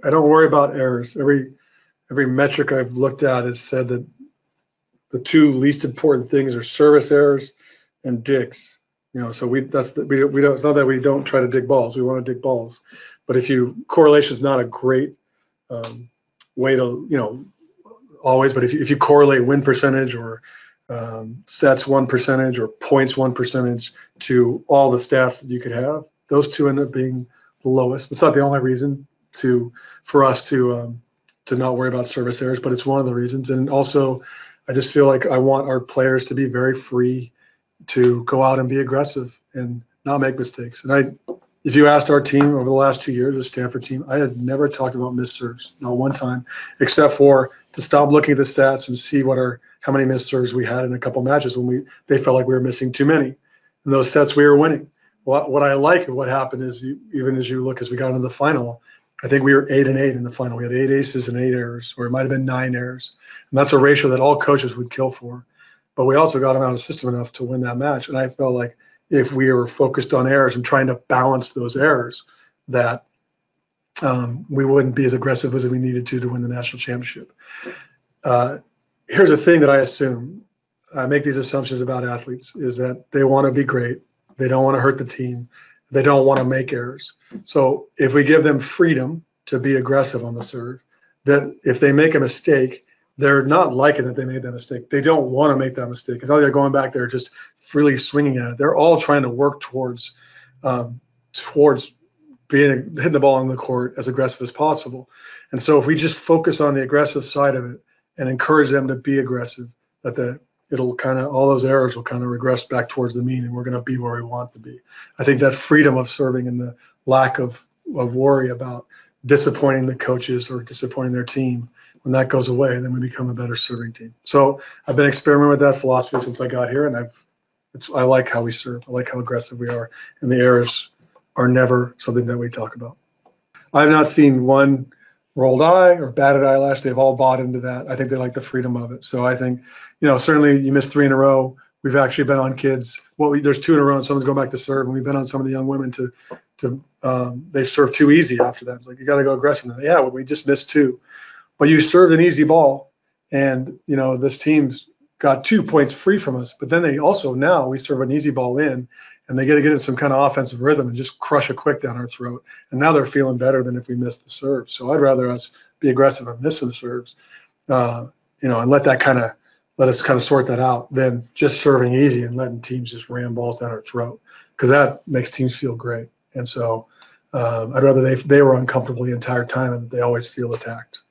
I don't worry about errors. Every metric I've looked at has said that the two least important things are service errors and digs. So we don't. It's not that we don't try to dig balls. We want to dig balls, but correlation is not a great way to always. But if you correlate win percentage or sets won percentage or points won percentage to all the stats that you could have, those two end up being the lowest. It's not the only reason for us to not worry about service errors, but it's one of the reasons. And also, I just feel like I want our players to be very free to go out and be aggressive and not make mistakes. And if you asked our team over the last 2 years, the Stanford team, I had never talked about missed serves, not one time, except for to stop looking at the stats and see how many missed serves we had in a couple matches when they felt like we were missing too many. In those sets, we were winning. What I like of what happened is even as you look as we got into the final, I think we were 8-8 in the final. We had 8 aces and 8 errors, or it might have been 9 errors. And that's a ratio that all coaches would kill for. But we also got them out of the system enough to win that match. And I felt like if we were focused on errors and trying to balance those errors, that we wouldn't be as aggressive as we needed to win the national championship. Here's a thing that I assume. I make these assumptions about athletes, is that they want to be great. They don't want to hurt the team. They don't want to make errors. So if we give them freedom to be aggressive on the serve, that if they make a mistake, they're not liking that they made that mistake. They don't want to make that mistake. It's not like they're going back there just freely swinging at it. They're all trying to work towards hitting the ball on the court as aggressive as possible. And so if we just focus on the aggressive side of it and encourage them to be aggressive, all those errors will kind of regress back towards the mean, and we're going to be where we want to be. I think that freedom of serving and the lack of worry about disappointing the coaches or disappointing their team, when that goes away, then we become a better serving team. So I've been experimenting with that philosophy since I got here, and I like how we serve. I like how aggressive we are, and the errors are never something that we talk about. I've not seen one rolled eye or batted eyelash. They've all bought into that. I think they like the freedom of it. So I think, certainly you missed 3 in a row. We've actually been on kids. There's 2 in a row, and someone's going back to serve, and we've been on some of the young women they serve too easy after that. It's like, you got to go aggressive. Yeah, well, we just missed 2. But you served an easy ball, and this team's got 2 points free from us. But then now we serve an easy ball in, and they get to get in some kind of offensive rhythm and just crush a quick down our throat. And now they're feeling better than if we missed the serve. So I'd rather us be aggressive and miss some serves, and let us kind of sort that out than just serving easy and letting teams just ram balls down our throat, because that makes teams feel great. And so I'd rather they were uncomfortable the entire time and they always feel attacked.